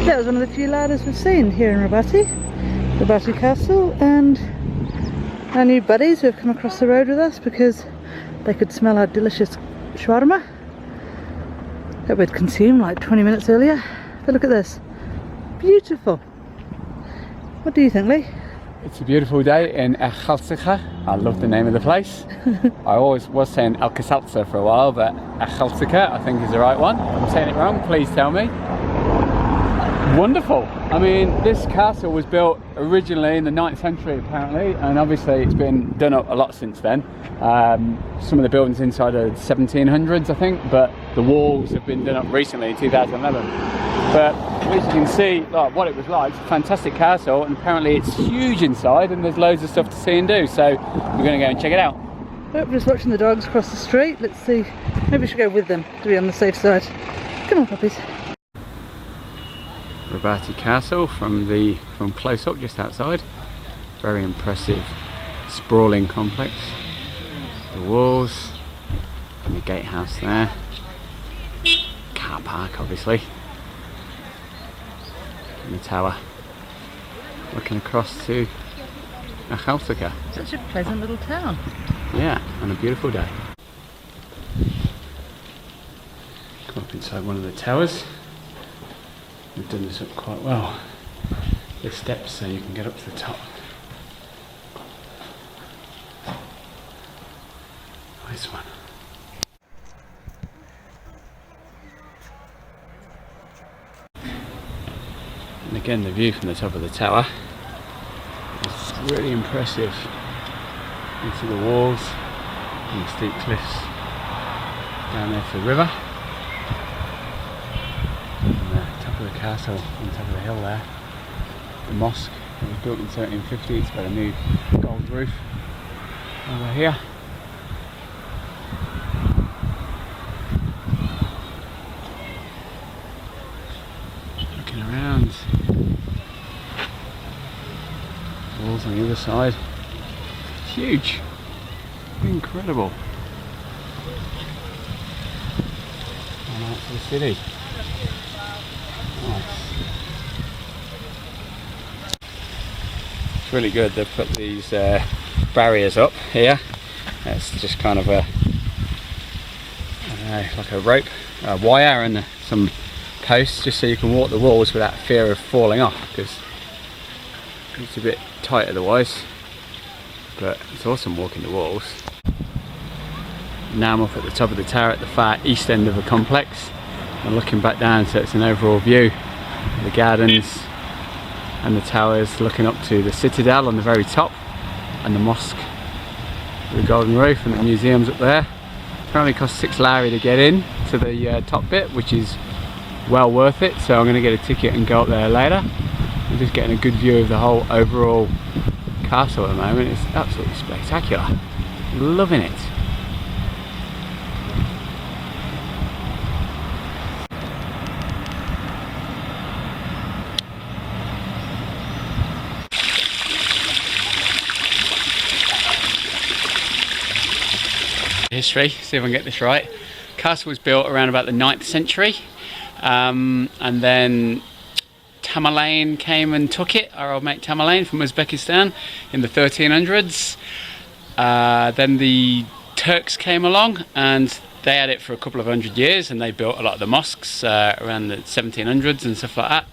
That was one of the few ladders we've seen here in Rabati. Rabati Castle, and our new buddies who have come across the road with us because they could smell our delicious shawarma that we'd consumed like 20 minutes earlier. But look at this. Beautiful. What do you think, Lee? It's a beautiful day in Akhaltsikhe. I love the name of the place. I always was saying Akhaltsikhe for a while, but Akhaltsikhe I think is the right one. If I'm saying it wrong, please tell me. Wonderful. I mean, this castle was built originally in the 9th century apparently, and obviously it's been done up a lot since then. Some of the buildings inside are 1700s I think, but the walls have been done up recently in 2011. But as you can see, like, what it was like, it's a fantastic castle, and apparently it's huge inside and there's loads of stuff to see and do, so we're going to go and check it out. Oh, we're just watching the dogs cross the street. Let's see, maybe we should go with them to be on the safe side. Come on, puppies. Rabati Castle from close up just outside. Very impressive, sprawling complex. The walls and the gatehouse there. Car park obviously. And the tower. Looking across to Akhaltsikhe. Such a pleasant little town. Yeah, and a beautiful day. Come up inside one of the towers. We've done this up quite well. There's steps so you can get up to the top. Nice one. And again, the view from the top of the tower is really impressive. Into the walls and the steep cliffs down there to the river. The castle on top of the hill there, the mosque. It was built in 1750. It's got a new gold roof over here. Looking around, walls on the other side. It's huge, incredible. And out to the city. It's really good. They've put these barriers up here. It's just kind of a like a rope, a wire, and some posts, just so you can walk the walls without fear of falling off, because it's a bit tight otherwise. But it's awesome walking the walls. Now I'm up at the top of the tower at the far east end of the complex. And looking back down, so it's an overall view of the gardens and the towers, looking up to the citadel on the very top, and the mosque with the golden roof, and the museums up there. Apparently it costs 6 Lari to get in to the top bit, which is well worth it, so I'm going to get a ticket and go up there later. I'm just getting a good view of the whole overall castle at the moment. It's absolutely spectacular. Loving it. History, see if I can get this right. Castle was built around about the 9th century, and then Tamerlane came and took it, our old mate Tamerlane from Uzbekistan, in the 1300s. Then the Turks came along and they had it for a couple of 100 years, and they built a lot of the mosques around the 1700s and stuff like that.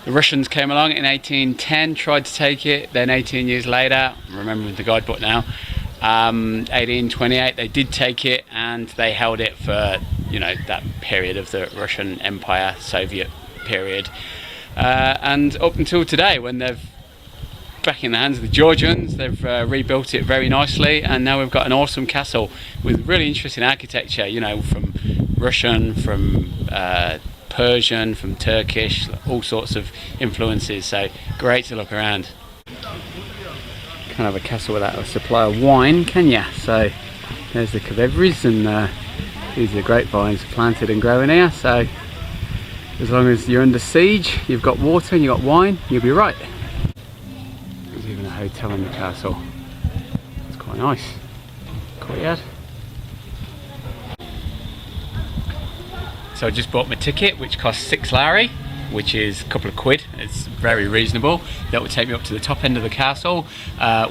The Russians came along in 1810, tried to take it, then 18 years later, I'm remembering the guidebook now, 1828 they did take it, and they held it for, you know, that period of the Russian Empire, Soviet period, and up until today, when they've back in the hands of the Georgians, they've rebuilt it very nicely, and now we've got an awesome castle with really interesting architecture, you know, from Russian, from Persian, from Turkish, all sorts of influences, so great to look around. Can't have a castle without a supply of wine, can ya? So there's the Kavevris, and these are the grapevines planted and growing here, so as long as you're under siege, you've got water and you've got wine, you'll be right. There's even a hotel in the castle. It's quite nice. Courtyard. So I just bought my ticket, which cost 6 Lari, which is a couple of quid. It's very reasonable. That will take me up to the top end of the castle,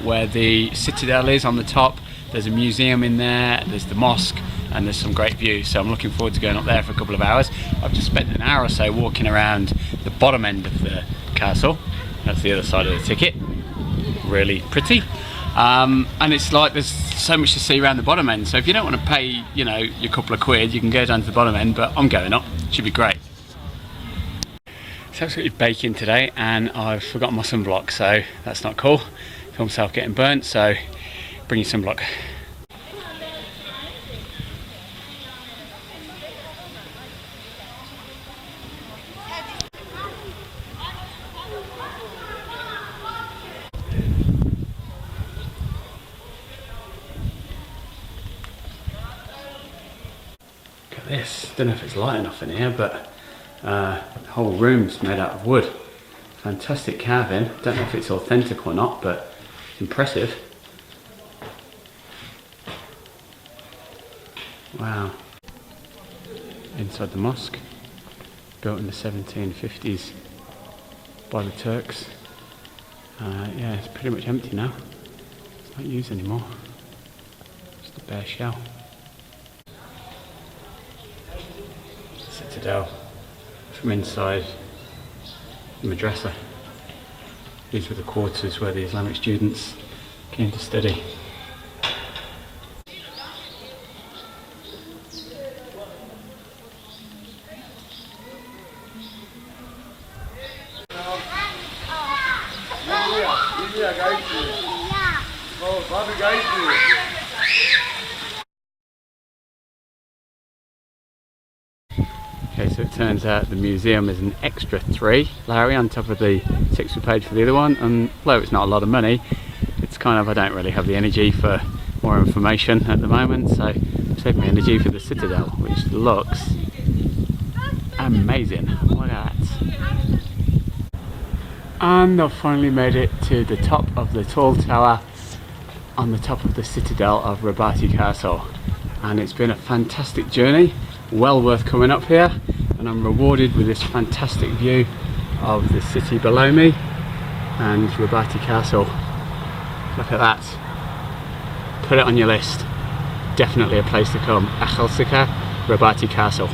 where the citadel is on the top. There's a museum in there, there's the mosque, and there's some great views. So I'm looking forward to going up there for a couple of hours. I've just spent an hour or so walking around the bottom end of the castle. That's the other side of the ticket. Really pretty. And it's like there's so much to see around the bottom end. So if you don't want to pay, you know, your couple of quid, you can go down to the bottom end, but I'm going up. Should be great. It's absolutely baking today, and I've forgotten my sunblock, so that's not cool. Feel myself getting burnt, so bring your sunblock. Look at this. Don't know if it's light enough in here, but the whole room's made out of wood. Fantastic carving. Don't know if it's authentic or not, but it's impressive. Wow. Inside the mosque, built in the 1750s by the Turks. Yeah, it's pretty much empty now. It's not used anymore. Just a bare shell. Citadel from inside the madrasa. These were the quarters where the Islamic students came to study. Okay, so it turns out the museum is an extra 3 Lari on top of the 6 we paid for the other one, and although it's not a lot of money, it's kind of, I don't really have the energy for more information at the moment, so I'm saving my energy for the citadel, which looks amazing. Look at that. And I've finally made it to the top of the tall tower on the top of the citadel of Rabati castle, and it's been a fantastic journey, well worth coming up here, and I'm rewarded with this fantastic view of the city below me and Rabati castle. Look at that. Put it on your list. Definitely a place to come. Akhaltsikhe, Rabati castle.